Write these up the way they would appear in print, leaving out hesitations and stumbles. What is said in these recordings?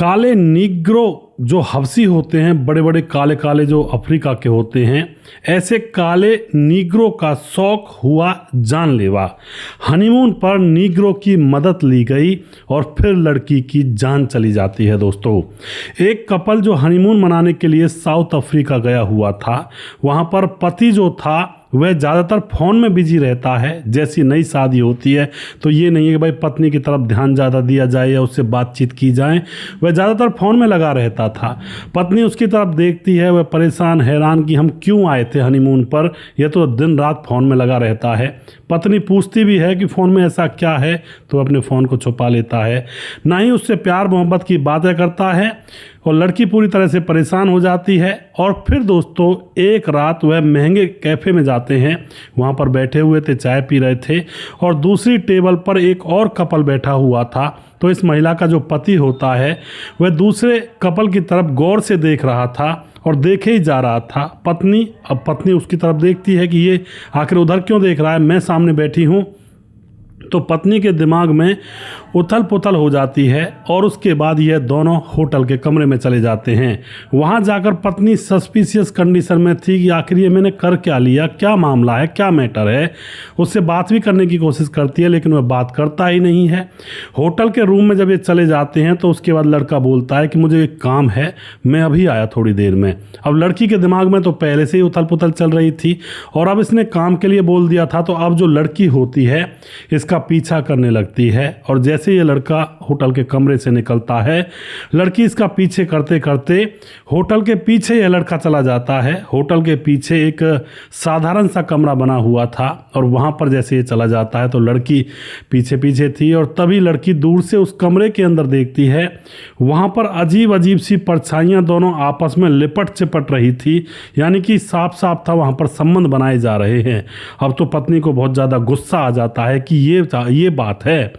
काले नीग्रो जो हबशी होते हैं, बड़े बड़े काले काले जो अफ्रीका के होते हैं, ऐसे काले नीग्रो का शौक हुआ जानलेवा। हनीमून पर नीग्रो की मदद ली गई और फिर लड़की की जान चली जाती है। दोस्तों, एक कपल जो हनीमून मनाने के लिए साउथ अफ्रीका गया हुआ था, वहाँ पर पति जो था वह ज़्यादातर फ़ोन में बिजी रहता है। जैसी नई शादी होती है तो ये नहीं है कि भाई पत्नी की तरफ ध्यान ज़्यादा दिया जाए या उससे बातचीत की जाए, वह ज़्यादातर फ़ोन में लगा रहता था। पत्नी उसकी तरफ देखती है, वह परेशान हैरान कि हम क्यों आए थे हनीमून पर, यह तो दिन रात फ़ोन में लगा रहता है। पत्नी पूछती भी है कि फ़ोन में ऐसा क्या है, तो अपने फ़ोन को छुपा लेता है, ना ही उससे प्यार मोहब्बत की बातें करता है और लड़की पूरी तरह से परेशान हो जाती है। और फिर दोस्तों, एक रात वह महंगे कैफ़े में जाते हैं, वहाँ पर बैठे हुए थे, चाय पी रहे थे और दूसरी टेबल पर एक और कपल बैठा हुआ था। तो इस महिला का जो पति होता है वह दूसरे कपल की तरफ गौर से देख रहा था और देखे ही जा रहा था। पत्नी उसकी तरफ देखती है कि ये आखिर उधर क्यों देख रहा है, मैं सामने बैठी हूँ। तो पत्नी के दिमाग में उथल पुथल हो जाती है और उसके बाद यह दोनों होटल के कमरे में चले जाते हैं। वहाँ जाकर पत्नी सस्पिशियस कंडीशन में थी कि आखिर ये मैंने कर क्या लिया, क्या मामला है, क्या मैटर है। उससे बात भी करने की कोशिश करती है लेकिन वह बात करता ही नहीं है। होटल के रूम में जब ये चले जाते हैं तो उसके बाद लड़का बोलता है कि मुझे एक काम है, मैं अभी आया थोड़ी देर में। अब लड़की के दिमाग में तो पहले से ही उथल पुथल चल रही थी और अब इसने काम के लिए बोल दिया था, तो अब जो लड़की होती है इसका पीछा करने लगती है और जैसे ये लड़का होटल के कमरे से निकलता है, लड़की इसका पीछे करते करते होटल के पीछे यह लड़का चला जाता है। होटल के पीछे एक साधारण सा कमरा बना हुआ था और वहाँ पर जैसे ये चला जाता है तो लड़की पीछे पीछे थी और तभी लड़की दूर से उस कमरे के अंदर देखती है, वहाँ पर अजीब अजीब सी परछाइयाँ दोनों आपस में लिपट चिपट रही थी, यानी कि साफ साफ था वहाँ पर संबंध बनाए जा रहे हैं। अब तो पत्नी को बहुत ज़्यादा गुस्सा आ जाता है कि ये बात है,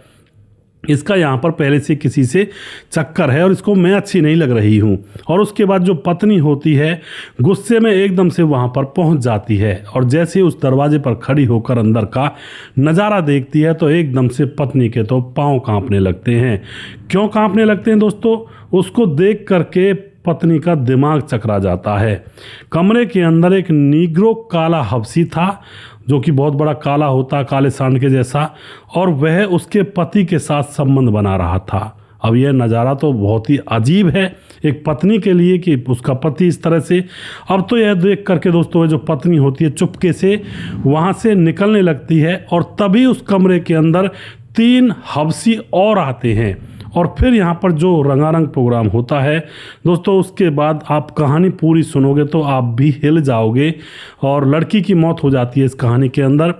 इसका यहाँ पर पहले से किसी से चक्कर है और इसको मैं अच्छी नहीं लग रही हूँ। और उसके बाद जो पत्नी होती है गुस्से में एकदम से वहाँ पर पहुँच जाती है और जैसे उस दरवाजे पर खड़ी होकर अंदर का नज़ारा देखती है तो एकदम से पत्नी के तो पाँव कांपने लगते हैं। क्यों कांपने लगते हैं दोस्तों? उसको देख करके पत्नी का दिमाग चकरा जाता है। कमरे के अंदर एक नीग्रो काला हबशी था जो कि बहुत बड़ा काला होता, काले सांड के जैसा, और वह उसके पति के साथ संबंध बना रहा था। अब यह नज़ारा तो बहुत ही अजीब है एक पत्नी के लिए कि उसका पति इस तरह से। अब तो यह देख करके दोस्तों जो पत्नी होती है चुपके से वहाँ से निकलने लगती है और तभी उस कमरे के अंदर 3 हबशी और आते हैं और फिर यहाँ पर जो रंगारंग प्रोग्राम होता है दोस्तों, उसके बाद आप कहानी पूरी सुनोगे तो आप भी हिल जाओगे और लड़की की मौत हो जाती है इस कहानी के अंदर।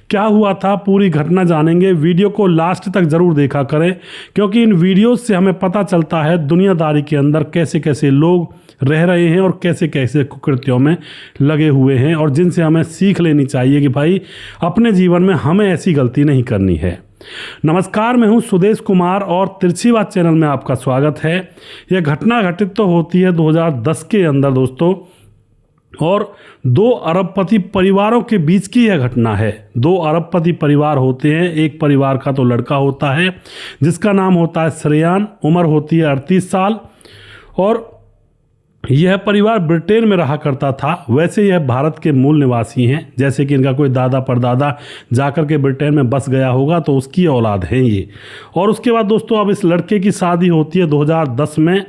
क्या हुआ था पूरी घटना जानेंगे, वीडियो को लास्ट तक ज़रूर देखा करें क्योंकि इन वीडियोस से हमें पता चलता है दुनियादारी के अंदर कैसे कैसे लोग रह रहे हैं और कैसे कैसे कुकृत्यों में लगे हुए हैं और जिनसे हमें सीख लेनी चाहिए कि भाई अपने जीवन में हमें ऐसी गलती नहीं करनी है। नमस्कार, मैं हूं सुदेश कुमार और तिरछी बात चैनल में आपका स्वागत है। यह घटना घटित तो होती है 2010 के अंदर दोस्तों और 2 अरबपति परिवारों के बीच की यह घटना है। 2 अरबपति परिवार होते हैं। एक परिवार का तो लड़का होता है जिसका नाम होता है श्रेयान, उम्र होती है 38 साल और यह परिवार ब्रिटेन में रहा करता था। वैसे यह भारत के मूल निवासी हैं, जैसे कि इनका कोई दादा परदादा जाकर के ब्रिटेन में बस गया होगा तो उसकी औलाद हैं ये। और उसके बाद दोस्तों अब इस लड़के की शादी होती है 2010 में।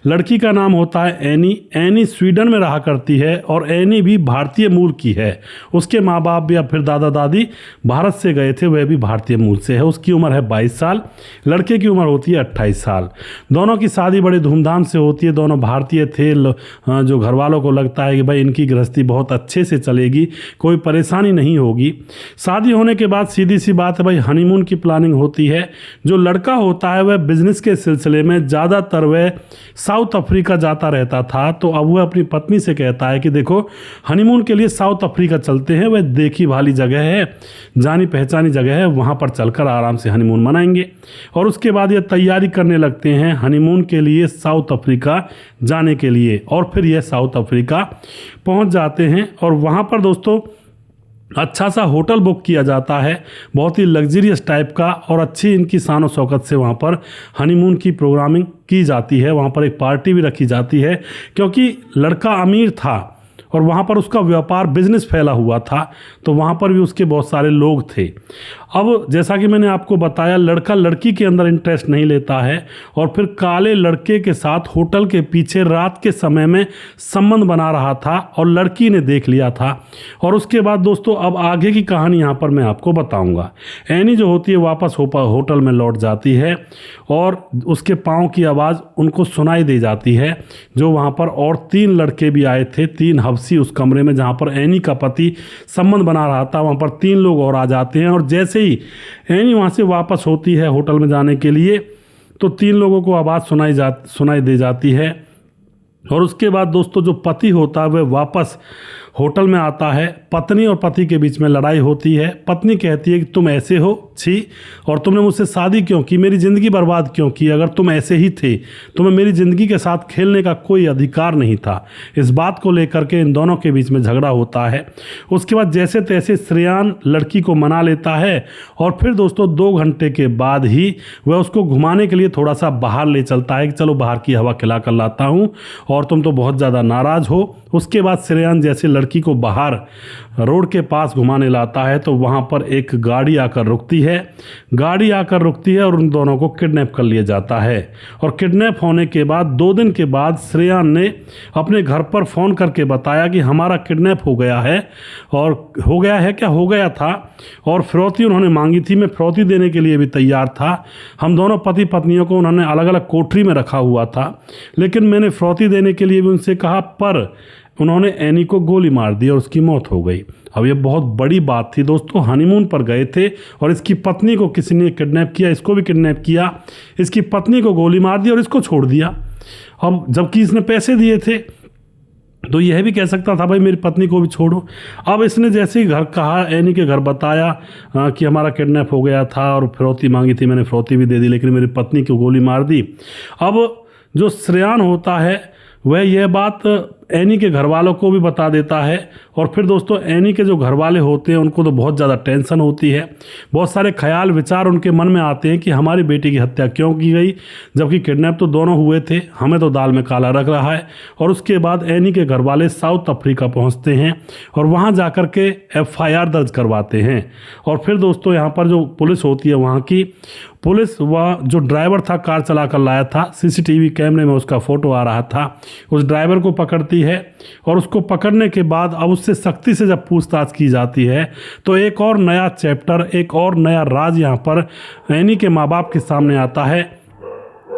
लड़की का नाम होता है एनी। एनी स्वीडन में रहा करती है और एनी भी भारतीय मूल की है। उसके माँ बाप या फिर दादा दादी भारत से गए थे, वह भी भारतीय मूल से है। उसकी उम्र है 22 साल, लड़के की उम्र होती है 28 साल। दोनों की शादी बड़े धूमधाम से होती है। दोनों भारतीय थे। जो घर वालों को लगता है कि भाई इनकी गृहस्थी बहुत अच्छे से चलेगी, कोई परेशानी नहीं होगी। शादी होने के बाद सीधी सी बात है भाई हनीमून की प्लानिंग होती है। जो लड़का होता है वह बिजनेस के सिलसिले में ज़्यादातर वह साउथ अफ्रीका जाता रहता था। तो अब वह अपनी पत्नी से कहता है कि देखो हनीमून के लिए साउथ अफ्रीका चलते हैं, वह देखी भाली जगह है, जानी पहचानी जगह है, वहाँ पर चलकर आराम से हनीमून मनाएंगे। और उसके बाद ये तैयारी करने लगते हैं हनीमून के लिए साउथ अफ्रीका जाने के लिए और फिर यह साउथ अफ्रीका पहुंच जाते हैं और वहाँ पर दोस्तों अच्छा सा होटल बुक किया जाता है, बहुत ही लग्जरियस टाइप का, और अच्छी इनकी शान और शौकत से वहाँ पर हनीमून की प्रोग्रामिंग की जाती है। वहाँ पर एक पार्टी भी रखी जाती है, क्योंकि लड़का अमीर था और वहाँ पर उसका व्यापार बिजनेस फैला हुआ था, तो वहाँ पर भी उसके बहुत सारे लोग थे। अब जैसा कि मैंने आपको बताया, लड़का लड़की के अंदर इंटरेस्ट नहीं लेता है और फिर काले लड़के के साथ होटल के पीछे रात के समय में संबंध बना रहा था और लड़की ने देख लिया था। और उसके बाद दोस्तों अब आगे की कहानी यहाँ पर मैं आपको बताऊँगा। एनी जो होती है वापस होटल में लौट जाती है और उसके पाँव की आवाज़ उनको सुनाई दे जाती है, जो वहाँ पर और 3 लड़के भी आए थे, 3 हफ्सी उस कमरे में जहाँ पर एनी का पति संबंध बना रहा था। वहाँ पर 3 लोग और आ जाते हैं और जैसे ही एनी वहाँ से वापस होती है होटल में जाने के लिए, तो 3 लोगों को आवाज़ सुनाई दे जाती है। और उसके बाद दोस्तों जो पति होता है वह वापस होटल में आता है। पत्नी और पति के बीच में लड़ाई होती है। पत्नी कहती है कि तुम ऐसे हो, छी, और तुमने मुझसे शादी क्यों की, मेरी ज़िंदगी बर्बाद क्यों की, अगर तुम ऐसे ही थे तुम्हें मेरी ज़िंदगी के साथ खेलने का कोई अधिकार नहीं था। इस बात को लेकर के इन दोनों के बीच में झगड़ा होता है। उसके बाद जैसे तैसे श्रेयान लड़की को मना लेता है और फिर दोस्तों 2 घंटे के बाद ही वह उसको घुमाने के लिए थोड़ा सा बाहर ले चलता है कि चलो बाहर की हवा खिला कर लाता हूँ और तुम तो बहुत ज़्यादा नाराज़ हो। उसके बाद श्रेयान जैसे लड़की को बाहर रोड के पास घुमाने लाता है तो वहाँ पर एक गाड़ी आकर रुकती है। गाड़ी आकर रुकती है और उन दोनों को किडनैप कर लिया जाता है। और किडनैप होने के बाद 2 दिन के बाद श्रेयान ने अपने घर पर फ़ोन करके बताया कि हमारा किडनैप हो गया है। और हो गया है क्या, हो गया था, और फिरौती उन्होंने मांगी थी। मैं फिरौती देने के लिए भी तैयार था। हम दोनों पति पत्नियों को उन्होंने अलग अलग कोठरी में रखा हुआ था, लेकिन मैंने फिरौती देने के लिए भी उनसे कहा, पर उन्होंने एनी को गोली मार दी और उसकी मौत हो गई। अब ये बहुत बड़ी बात थी दोस्तों। हनीमून पर गए थे और इसकी पत्नी को किसी ने किडनैप किया, इसको भी किडनैप किया, इसकी पत्नी को गोली मार दी और इसको छोड़ दिया। अब जबकि इसने पैसे दिए थे तो यह भी कह सकता था भाई मेरी पत्नी को भी छोड़ो। अब इसने जैसे ही घर कहा, एनी के घर बताया कि हमारा किडनैप हो गया था और फिरौती मांगी थी, मैंने फिरौती भी दे दी, लेकिन मेरी पत्नी को गोली मार दी। अब जो श्रेयान होता है वह यह बात एनी के घर वालों को भी बता देता है। और फिर दोस्तों एनी के जो घर वाले होते हैं उनको तो बहुत ज़्यादा टेंशन होती है, बहुत सारे ख्याल विचार उनके मन में आते हैं कि हमारी बेटी की हत्या क्यों की गई, जबकि किडनैप तो दोनों हुए थे, हमें तो दाल में काला रख रहा है। और उसके बाद एनी के घर वाले साउथ अफ्रीका पहुंचते हैं और वहां जाकर के FIR दर्ज करवाते हैं। और फिर दोस्तों यहाँ पर जो पुलिस होती है, वहाँ की पुलिस, वह जो ड्राइवर था कार चला कर लाया था, CCTV कैमरे में उसका फ़ोटो आ रहा था, उस ड्राइवर को पकड़ती है। और उसको पकड़ने के बाद अब उससे सख्ती से जब पूछताछ की जाती है तो एक और नया चैप्टर, एक और नया राज यहाँ पर एनी के माँ बाप के सामने आता है।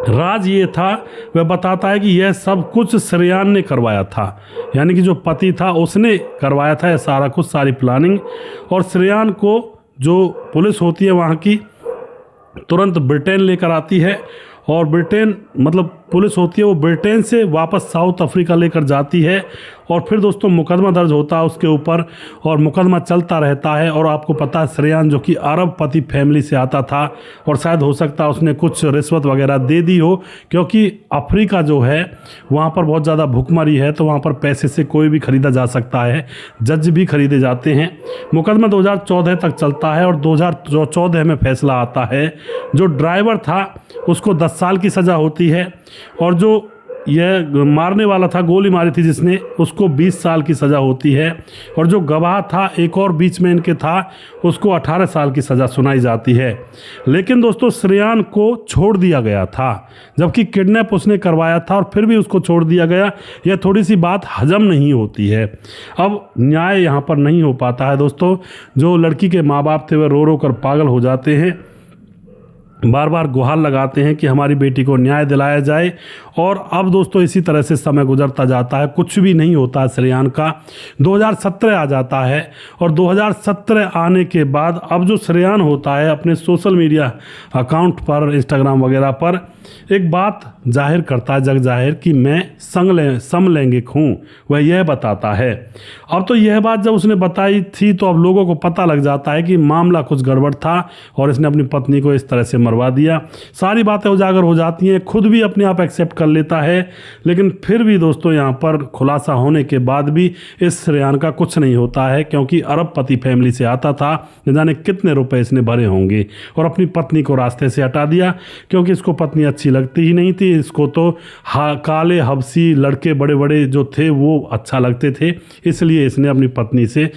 राज ये था, वह बताता है कि यह सब कुछ श्रेयान ने करवाया था, यानी कि जो पति था उसने करवाया था यह सारा कुछ, सारी प्लानिंग। और श्रेयान को जो पुलिस होती है वहाँ की तुरंत ब्रिटेन लेकर आती है और ब्रिटेन मतलब पुलिस होती है वो ब्रिटेन से वापस साउथ अफ्रीका लेकर जाती है। और फिर दोस्तों मुकदमा दर्ज होता है उसके ऊपर और मुकदमा चलता रहता है। और आपको पता है श्रेयान जो कि अरबपति फैमिली से आता था और शायद हो सकता है उसने कुछ रिश्वत वगैरह दे दी हो, क्योंकि अफ्रीका जो है वहाँ पर बहुत ज़्यादा भुखमरी है, तो वहाँ पर पैसे से कोई भी खरीदा जा सकता है, जज भी खरीदे जाते हैं। मुकदमा 2014 तक चलता है और 2014 में फैसला आता है। जो ड्राइवर था उसको 10 साल की सज़ा होती है और जो यह मारने वाला था, गोली मारी थी जिसने, उसको 20 साल की सज़ा होती है। और जो गवाह था एक और बीच में इनके था, उसको 18 साल की सज़ा सुनाई जाती है। लेकिन दोस्तों श्रेयान को छोड़ दिया गया था, जबकि किडनैप उसने करवाया था और फिर भी उसको छोड़ दिया गया। यह थोड़ी सी बात हजम नहीं होती है। अब न्याय यहाँ पर नहीं हो पाता है दोस्तों। जो लड़की के माँ बाप थे वह रो रो कर पागल हो जाते हैं, बार बार गुहार लगाते हैं कि हमारी बेटी को न्याय दिलाया जाए। और अब दोस्तों इसी तरह से समय गुजरता जाता है, कुछ भी नहीं होता है श्रेयान का। 2017 आ जाता है और 2017 आने के बाद अब जो श्रेयान होता है अपने सोशल मीडिया अकाउंट पर, इंस्टाग्राम वगैरह पर एक बात जाहिर करता है, जग जाहिर, कि मैं समलैंगिक हूँ, वह यह बताता है। अब तो यह बात जब उसने बताई थी तो अब लोगों को पता लग जाता है कि मामला कुछ गड़बड़ था और इसने अपनी पत्नी को इस तरह से मरवा दिया। सारी बातें उजागर हो जाती हैं, खुद भी अपने आप एक्सेप्ट कर लेता है, लेकिन फिर भी दोस्तों यहाँ पर खुलासा होने के बाद भी इस श्रेयान का कुछ नहीं होता है, क्योंकि अरबपति फैमिली से आता था, न जाने कितने रुपए इसने भरे होंगे, और अपनी पत्नी को रास्ते से हटा दिया क्योंकि इसको पत्नी अच्छी लगती ही नहीं थी। इसको तो काले हबसी लड़के बड़े बड़े जो थे वो अच्छा लगते थे, इसलिए इसने अपनी पत्नी से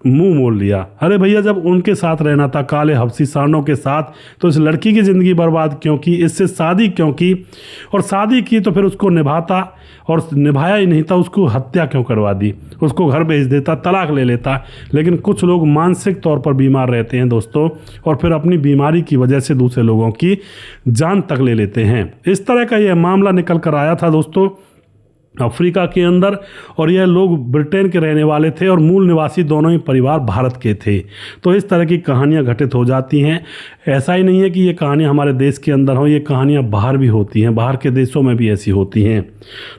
मुंह मोड़ लिया। अरे भैया, जब उनके साथ रहना था काले हबसी सांडों के साथ, तो इस लड़की की ज़िंदगी बर्बाद क्यों की, इससे शादी क्यों की, और शादी की तो फिर उसको निभाता, और निभाया ही नहीं था उसको हत्या क्यों करवा दी, उसको घर भेज देता, तलाक ले लेता। लेकिन कुछ लोग मानसिक तौर पर बीमार रहते हैं दोस्तों, और फिर अपनी बीमारी की वजह से दूसरे लोगों की जान तक ले लेते हैं। इस तरह का यह मामला निकल कर आया था दोस्तों अफ्रीका के अंदर, और यह लोग ब्रिटेन के रहने वाले थे और मूल निवासी दोनों ही परिवार भारत के थे। तो इस तरह की कहानियां घटित हो जाती हैं। ऐसा ही नहीं है कि ये कहानियां हमारे देश के अंदर हों, ये कहानियां बाहर भी होती हैं, बाहर के देशों में भी ऐसी होती हैं।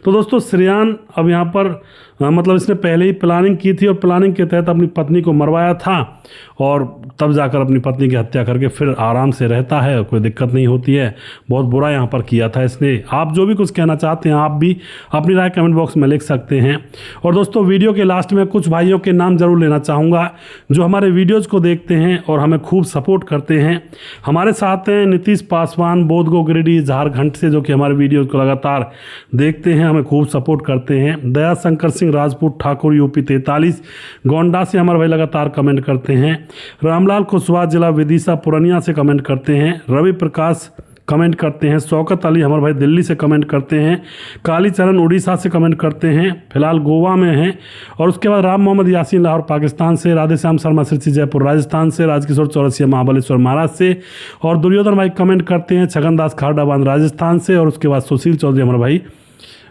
तो दोस्तों श्रेयान अब यहाँ पर मतलब इसने पहले ही प्लानिंग की थी और प्लानिंग के तहत अपनी पत्नी को मरवाया था, और तब जाकर अपनी पत्नी की हत्या करके फिर आराम से रहता है, कोई दिक्कत नहीं होती है। बहुत बुरा यहाँ पर किया था इसने। आप जो भी कुछ कहना चाहते हैं आप भी अपनी राय कमेंट बॉक्स में लिख सकते हैं। और दोस्तों वीडियो के लास्ट में कुछ भाइयों के नाम जरूर लेना चाहूँगा जो हमारे वीडियोज़ को देखते हैं और हमें खूब सपोर्ट करते हैं। हमारे साथ हैं नीतीश पासवान, बोधगो गिरिडीह झारखंड से, जो कि हमारे वीडियोज़ को लगातार देखते हैं, हमें खूब सपोर्ट करते हैं। दया शंकर सिंह राजपूत ठाकुर यूपी 43 गोंडा से हमारे भाई लगातार कमेंट करते हैं। रामलाल कुशवाहा जिला विदिशा पूर्णिया से कमेंट करते हैं। रवि प्रकाश कमेंट करते हैं। शौकत अली हमारे भाई दिल्ली से कमेंट करते हैं। कालीचरण उड़ीसा से कमेंट करते हैं, फिलहाल गोवा में हैं। और उसके बाद राम मोहम्मद यासीन लाहौर पाकिस्तान से, राधेश्याम शर्मा सिरसी जयपुर राजस्थान से, राजकिशोर चौरसिया महाबलेश्वर महाराष्ट्र से, और दुर्योधन भाई कमेंट करते हैं छगनदास खारडाबाद राजस्थान से। और उसके बाद सुशील चौधरी हमारे भाई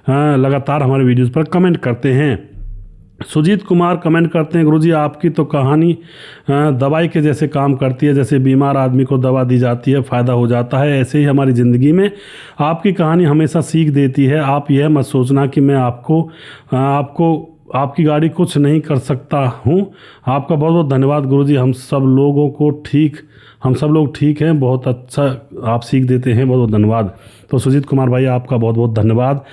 लगातार हमारे वीडियोज़ पर कमेंट करते हैं। सुजीत कुमार कमेंट करते हैं, गुरुजी आपकी तो कहानी दवाई के जैसे काम करती है, जैसे बीमार आदमी को दवा दी जाती है फ़ायदा हो जाता है, ऐसे ही हमारी ज़िंदगी में आपकी कहानी हमेशा सीख देती है। आप यह मत सोचना कि मैं आपकी गाड़ी कुछ नहीं कर सकता हूँ। आपका बहुत बहुत धन्यवाद गुरुजी, हम सब लोग ठीक हैं, बहुत अच्छा आप सीख देते हैं, बहुत बहुत धन्यवाद। तो सुजीत कुमार भाई आपका बहुत बहुत धन्यवाद,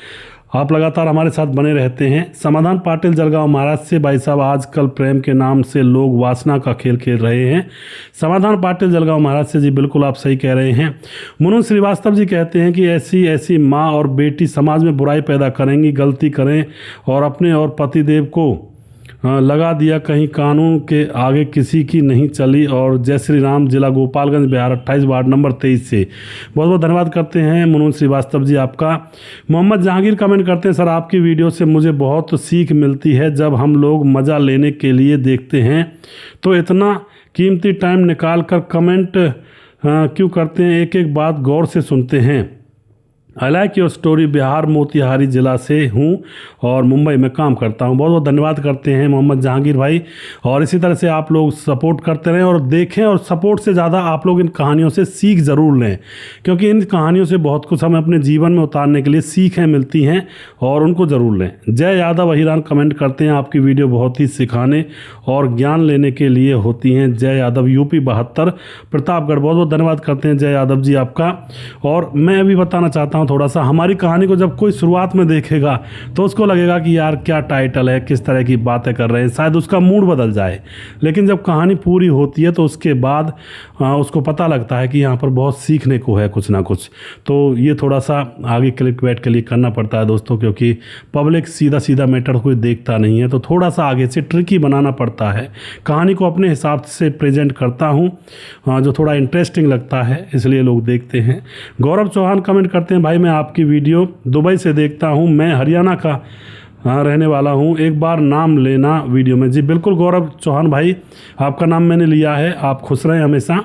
आप लगातार हमारे साथ बने रहते हैं। समाधान पाटिल जलगांव महाराष्ट्र से, भाई साहब आजकल प्रेम के नाम से लोग वासना का खेल खेल रहे हैं। समाधान पाटिल जलगांव महाराष्ट्र से, जी बिल्कुल आप सही कह रहे हैं। मुनुन श्रीवास्तव जी कहते हैं कि ऐसी माँ और बेटी समाज में बुराई पैदा करेंगी, गलती करें और अपने और पतिदेव को लगा दिया, कहीं कानून के आगे किसी की नहीं चली। और जय श्री राम, जिला गोपालगंज बिहार 28 वार्ड नंबर 23 से बहुत बहुत धन्यवाद करते हैं मनोज श्रीवास्तव जी आपका। मोहम्मद जहांगीर कमेंट करते हैं, सर आपकी वीडियो से मुझे बहुत सीख मिलती है। जब हम लोग मज़ा लेने के लिए देखते हैं तो इतना कीमती टाइम निकाल कर कमेंट क्यों करते हैं, एक एक बात गौर से सुनते हैं। I like your story, Bihar Motihari ज़िला से हूँ और मुंबई में काम करता हूँ। बहुत बहुत धन्यवाद करते हैं मोहम्मद जहांगीर भाई, और इसी तरह से आप लोग सपोर्ट करते रहें और देखें, और सपोर्ट से ज़्यादा आप लोग इन कहानियों से सीख ज़रूर लें, क्योंकि इन कहानियों से बहुत कुछ हमें अपने जीवन में उतारने के लिए सीखें मिलती हैं, और उनको ज़रूर लें। जय यादव अहिरान कमेंट करते हैं, आपकी वीडियो बहुत ही सिखाने और ज्ञान लेने के लिए होती हैं। जय यादव यूपी 72 प्रतापगढ़, बहुत बहुत धन्यवाद करते हैं जय यादव जी आपका। और मैं अभी बताना चाहता हूँ थोड़ा सा, हमारी कहानी को जब कोई शुरुआत में देखेगा तो उसको लगेगा कि यार क्या टाइटल है, किस तरह की बातें कर रहे हैं, शायद उसका मूड बदल जाए। लेकिन जब कहानी पूरी होती है तो उसके बाद उसको पता लगता है कि यहाँ पर बहुत सीखने को है कुछ ना कुछ। तो ये थोड़ा सा आगे क्लिक बैठ के लिए करना पड़ता है दोस्तों, क्योंकि पब्लिक सीधा सीधा मैटर कोई देखता नहीं है, तो थोड़ा सा आगे से ट्रिकी बनाना पड़ता है। कहानी को अपने हिसाब से प्रेजेंट करता हूँ जो थोड़ा इंटरेस्टिंग लगता है, इसलिए लोग देखते हैं। गौरव चौहान कमेंट करते हैं, भाई मैं आपकी वीडियो दुबई से देखता हूँ, मैं हरियाणा का रहने वाला हूँ, एक बार नाम लेना वीडियो में। जी बिल्कुल गौरव चौहान भाई, आपका नाम मैंने लिया है, आप खुश रहें हमेशा।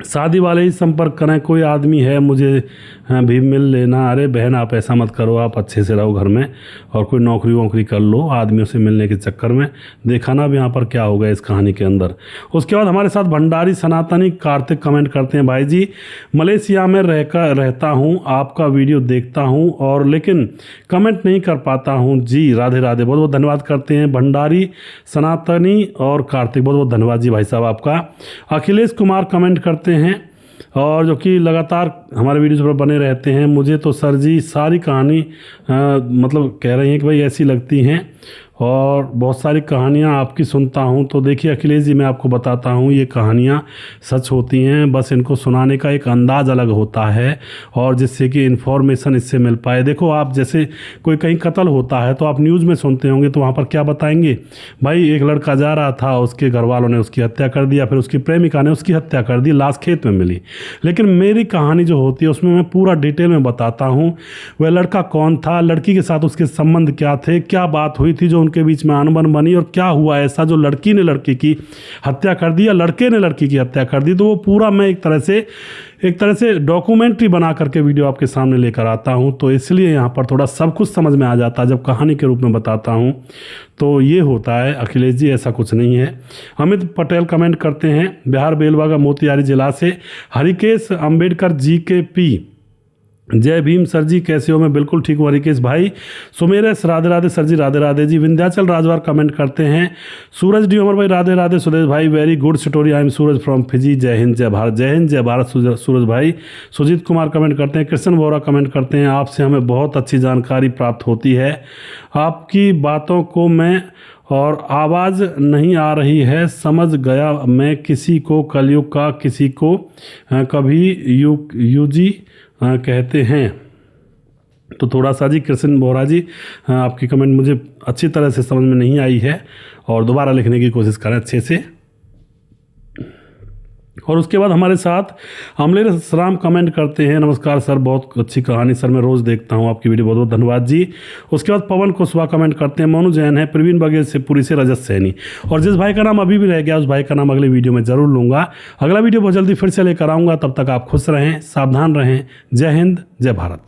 शादी वाले ही संपर्क करें, कोई आदमी है मुझे हाँ भी मिल लेना। अरे बहन आप ऐसा मत करो, आप अच्छे से रहो घर में और कोई नौकरी वोकरी कर लो आदमियों से मिलने के चक्कर में। देखा ना अब यहाँ पर क्या होगा इस कहानी के अंदर। उसके बाद हमारे साथ भंडारी सनातनी कार्तिक कमेंट करते हैं, भाई जी मलेशिया में रहता हूँ, आपका वीडियो देखता हूँ और लेकिन कमेंट नहीं कर पाता हूँ जी। राधे राधे, बहुत बहुत धन्यवाद करते हैं भंडारी सनातनी और कार्तिक, बहुत बहुत धन्यवाद जी भाई साहब आपका। अखिलेश कुमार कमेंट करते हैं और जो कि लगातार हमारे वीडियोज़ पर बने रहते हैं। मुझे तो सर जी सारी कहानी मतलब कह रही हैं कि भाई ऐसी लगती हैं और बहुत सारी कहानियाँ आपकी सुनता हूँ। तो देखिए अखिलेश जी मैं आपको बताता हूँ ये कहानियाँ सच होती हैं, बस इनको सुनाने का एक अंदाज़ अलग होता है और जिससे कि इन्फॉर्मेशन इससे मिल पाए। देखो आप जैसे कोई कहीं कत्ल होता है तो आप न्यूज़ में सुनते होंगे तो वहाँ पर क्या बताएंगे, भाई एक लड़का जा रहा था, उसके घर वालों ने उसकी हत्या कर दिया, फिर उसकी प्रेमिका ने उसकी हत्या कर दी, लाश खेत में मिली। लेकिन मेरी कहानी जो होती है उसमें मैं पूरा डिटेल में बताता हूँ वह लड़का कौन था, लड़की के साथ उसके संबंध क्या थे, क्या बात हुई थी जो उनके बीच में अनबन बनी और क्या हुआ ऐसा जो लड़की ने लड़के की हत्या कर दी या लड़के ने लड़की की हत्या कर दी। तो वो पूरा मैं एक तरह से डॉक्यूमेंट्री बना करके वीडियो आपके सामने लेकर आता हूँ। तो इसलिए यहाँ पर थोड़ा सब कुछ समझ में आ जाता है जब कहानी के रूप में बताता हूँ। तो ये होता है अखिलेश जी, ऐसा कुछ नहीं है। अमित पटेल कमेंट करते हैं बिहार बेलवा का मोतिहारी जिला से, हरिकेश अंबेडकर जी के पी, जय भीम सर जी कैसे हो? मैं बिल्कुल ठीक हूँ हरिकेश भाई। सुमेरस राधे राधे सर जी, राधे राधे जी। विंध्याचल राजवार कमेंट करते हैं, सूरज डी अमर भाई राधे राधे। सुदेश भाई very good story, I am Suraj from Fiji, जय हिंद जय भारत। जय हिंद जय भारत सूरज भाई। सुजीत कुमार कमेंट करते हैं, कृष्ण बोरा कमेंट करते हैं, आपसे हमें बहुत अच्छी जानकारी प्राप्त होती है, आपकी बातों को मैं और आवाज़ नहीं आ रही है, समझ गया मैं किसी को कलयुग का, किसी को कभी यूजी कहते हैं। तो थोड़ा सा जी कृष्ण बोरा जी आपकी कमेंट मुझे अच्छी तरह से समझ में नहीं आई है और दोबारा लिखने की कोशिश करें अच्छे से। और उसके बाद हमारे साथ अमलेर सराम कमेंट करते हैं, नमस्कार सर बहुत अच्छी कहानी सर, मैं रोज़ देखता हूं आपकी वीडियो, बहुत बहुत धन्यवाद जी। उसके बाद पवन कुशवाहा कमेंट करते हैं, मोनू जैन है, प्रवीण बघेल से पुरी से, रजत सैनी। और जिस भाई का नाम अभी भी रह गया उस भाई का नाम अगले वीडियो में ज़रूर लूँगा। अगला वीडियो बहुत जल्दी फिर से लेकर आऊँगा, तब तक आप खुश रहें, सावधान रहें। जय हिंद जय भारत।